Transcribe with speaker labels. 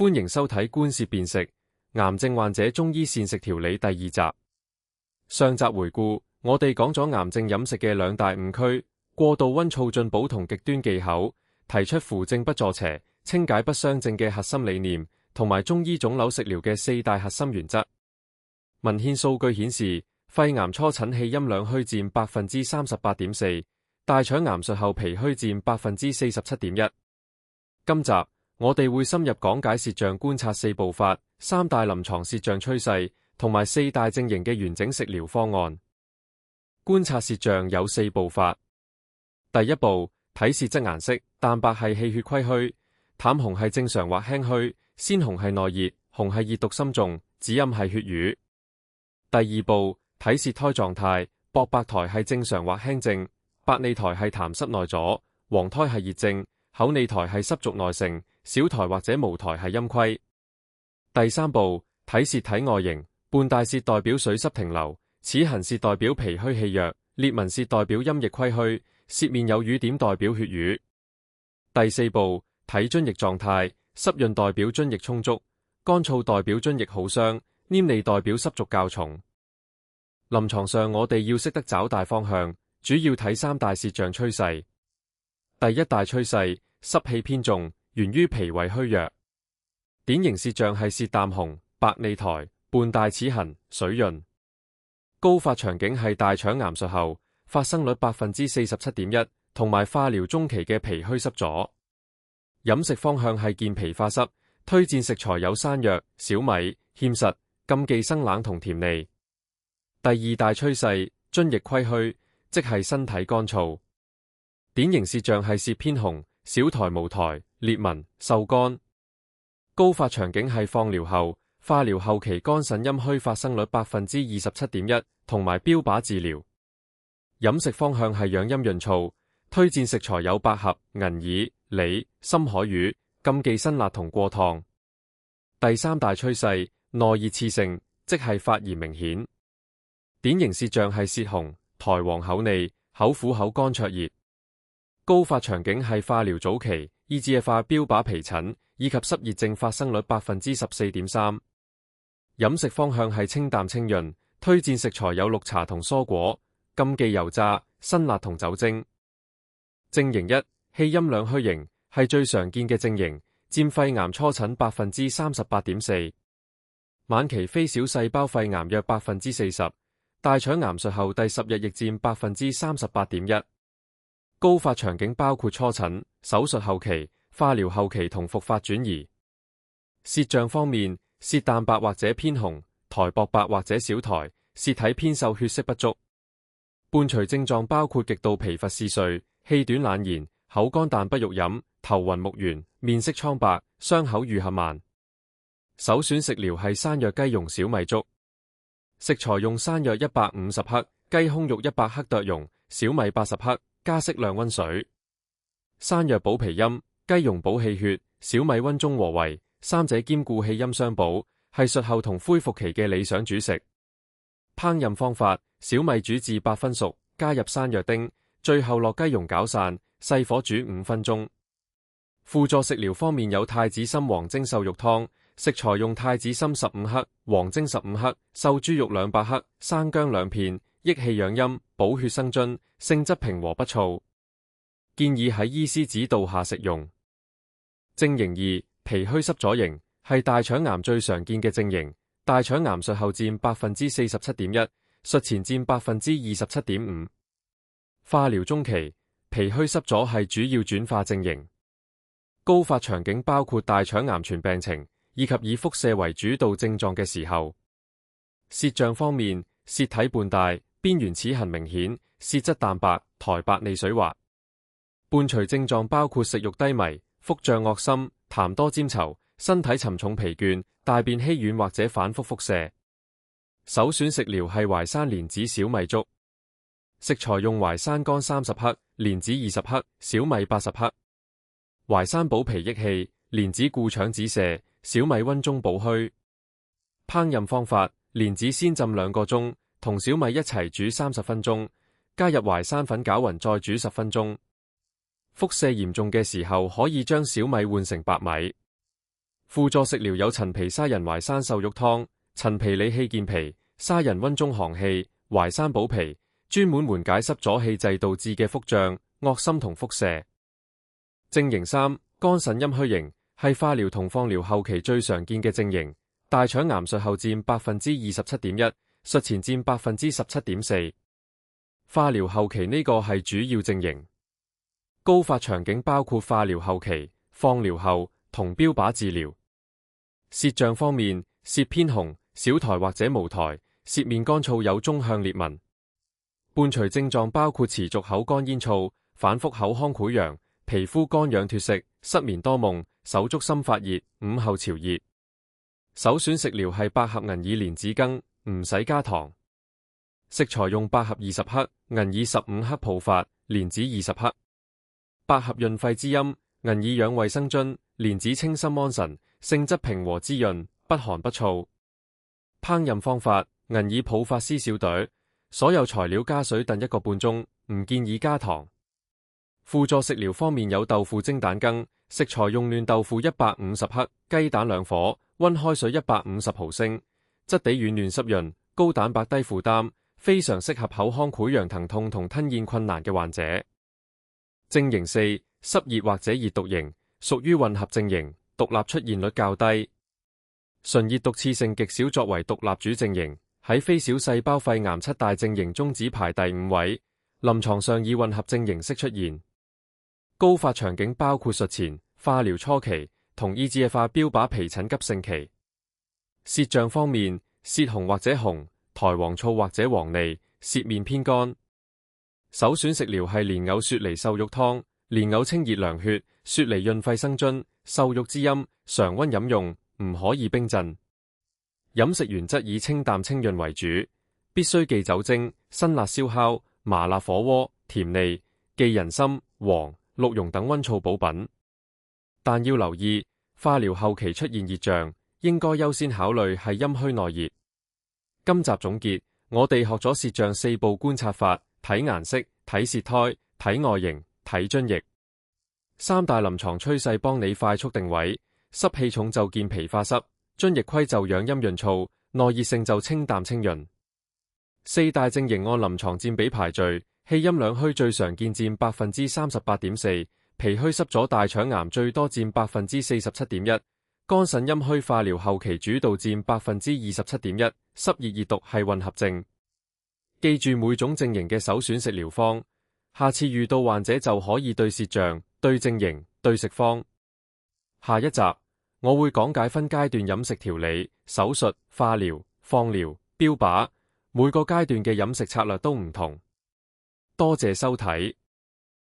Speaker 1: 歡迎收睇官攝辨識癌症患者中醫膳食調理第二集。上集回顧，我哋講咗癌症飲食嘅兩大誤區：過度溫促進補同極端忌口，提出扶正不助邪、清解不傷正嘅核心理念，同埋中醫腫瘤食療嘅四大核心原則。文獻數據顯示，肺癌初診氣陰兩虛佔 38.4%， 大腸癌術後脾虛佔 47.1%。今集我哋會深入講解舌象觀察四步法、三大臨床舌象趨勢同埋四大症型嘅完整食療方案。觀察舌象有四步法。第一步，睇舌質顏色，淡白係氣血虧虛，淡紅係正常或輕虛，鮮紅係內熱，紅係熱毒心重，紫陰係血瘀。第二步，睇舌苔狀態，薄白苔係正常或輕症，白膩苔係痰濕內阻，黃苔係熱症，厚膩苔係濕濁內盛，小苔或者無苔係陰虧。第三步，睇舌體外形，半大舌代表水濕停留，齒痕舌代表脾虛氣弱，裂紋舌代表陰液虧虛，舌面有瘀點代表血瘀。第四步，睇津液狀態，濕潤代表津液充足，乾燥代表津液好傷，黏膩代表濕濁較重。臨床上我哋要識得找大方向，主要睇三大舌象趨勢。第一大趨勢，濕氣偏重，源於脾胃虛弱。典型舌象係舌淡紅、白膩苔、半大齒痕、水潤。高發場景係大腸癌術後，發生率 47.1%， 同埋化療中期嘅脾虛濕阻。飲食方向係健脾化濕，推薦食材有山藥、小米、芡實，禁忌生冷同甜膩。第二大趨勢，津液虧虛，即係身體乾燥。典型舌象係舌偏紅、小苔無苔、裂紋、瘦乾。高發場景係放療後，化療後期肝腎陰虛發生率 27.1%， 同埋標靶治療。飲食方向係養陰潤燥，推薦食材有百合、銀耳、李、深海魚，禁忌辛辣同過燙。第三大趨勢，內熱熾盛，即係發炎明顯。典型舌象係舌紅、苔黃厚膩、口苦口乾灼熱。高發場景係化療早期，EGFR 標靶皮疹以及濕熱症發生率 14.3%。飲食方向係清淡清潤，推薦食材有綠茶同蔬果，禁忌油炸、辛辣同酒精。症型一，氣陰兩虛型係最常見嘅症型，佔肺癌初診 38.4%。晚期非小細胞肺癌約 40%， 大腸癌術後第10日亦佔 38.1%。高發場景包括初診、手術後期、化療後期同復發轉移。舌象方面，舌淡白或者偏紅，苔薄白或者小苔，舌體偏瘦，血色不足。伴隨症狀包括極度疲乏嗜睡、氣短懶言、口乾但不欲飲、頭暈目眩、面色蒼白、傷口愈合慢。首選食療係山藥雞蓉小米粥。食材用山藥150克、雞胸肉100克剁蓉、小米80克，加適量溫水。山藥補脾陰，雞蓉補氣血，小米溫中和胃，三者兼顧氣陰相補，係術後同恢復期嘅理想主食。烹飪方法：小米煮至8分熟，加入山藥丁，最後落雞蓉攪散，細火煮5分鐘。輔助食療方面有太子參黃精瘦肉湯，食材用太子參15克、黃精15克、瘦豬肉200克、生薑2片，益氣養陰，補血生津，性質平和不燥。建議喺醫師指導下食用。症型二，脾虛濕阻型係大腸癌最常見嘅症型，大腸癌術後佔 47.1%， 術前佔 27.5%。化療中期，脾虛濕阻係主要轉化症型。高發場景包括大腸癌全病情，以及以腹瀉為主導症狀嘅時候。舌象方面，舌體半大，邊緣齒痕明顯，舌質淡白，苔白膩水滑。伴隨症狀包括食慾低迷、腹脹惡心、痰多沾稠、身體沉重疲倦、大便稀軟或者反覆腹瀉。首選食療係淮山蓮子小米粥。食材用淮山乾30克、蓮子20克、小米80克。淮山補脾益氣，蓮子固腸止瀉，小米溫中補虛。烹飪方法：蓮子先浸2個鐘，同小米一齊煮30分鐘，加入淮山粉攪勻再煮10分鐘。腹瀉嚴重嘅時候，可以將小米換成白米。輔助食療有陳皮沙人淮山瘦肉湯、陳皮理氣健脾、沙人溫中行氣、淮山補脾，專門緩解濕阻氣滯導致嘅腹脹、噁心同腹瀉。症型3：肝腎陰虛型，係化療同放療後期最常見嘅症型，大腸癌術後佔 27.1%， 術前佔 17.4%。化療後期呢個係主要症型。高發場景包括化療後期、放療後同標靶治療。舌象方面，舌偏紅、小苔或者無苔，舌面乾燥有縱向裂紋。伴隨症狀包括持續口乾煙燥、反覆口腔潰瘍、皮膚乾癢脫色、失眠多夢、手足心發熱、午後潮熱。首選食療係百合銀耳蓮子羹，唔使加糖。食材用百合20克、銀耳15克泡發，蓮子20克。百合潤肺滋陰，銀耳養胃生津，蓮子清心安神，性質平和滋潤，不寒不燥。烹飪方法：銀耳泡發絲小朵，所有材料加水燉1個半鐘，唔建議加糖。輔助食療方面有豆腐蒸蛋羹，食材用嫩豆腐150克，雞蛋2顆，溫開水150毫升，質地軟嫩濕潤，高蛋白低負擔，非常適合口腔潰瘍疼痛同吞咽困難嘅患者。症型4：濕熱或者熱毒型，屬於混合症型，獨立出現率較低。純熱毒刺性極少作為獨立主症型，喺非小細胞肺癌7大症型中只排第5位，臨床上以混合症形式出現。高發場景包括術前、化療初期同EGFR標靶皮疹急性期。舌象方面，舌紅或者紅，苔黃燥或者黃膩，舌面偏乾。首選食療係蓮藕雪梨瘦肉湯，蓮藕清熱涼血，雪梨潤肺生津，瘦肉滋陰，常溫飲用，唔可以冰鎮。飲食原則以清淡清潤為主，必須忌酒精、辛辣燒烤、麻辣火鍋、甜膩，忌人參、黃、鹿茸等溫燥補品。但要留意，化療後期出現熱象，應該優先考慮係陰虛內熱。今集總結，我哋學咗舌象4步觀察法：睇顏色、睇舌苔、睇外形、睇津液。3大臨床趨勢幫你快速定位：濕氣重就健脾化濕，津液虧就養陰潤燥，內熱性就清淡清潤。4大症型按臨床佔比排序，氣陰兩虛最常見佔 38.4%， 脾虛濕阻大腸癌最多佔 47.1%， 肝腎陰虛化療後期主導佔 27.1%， 濕熱熱毒係混合症。記住每種症型嘅首選食療方，下次遇到患者就可以對舌象、對症型、對食方。下一集我會講解分階段飲食調理、手術、化療、放療、標靶，每個階段嘅飲食策略都唔同。多謝收睇。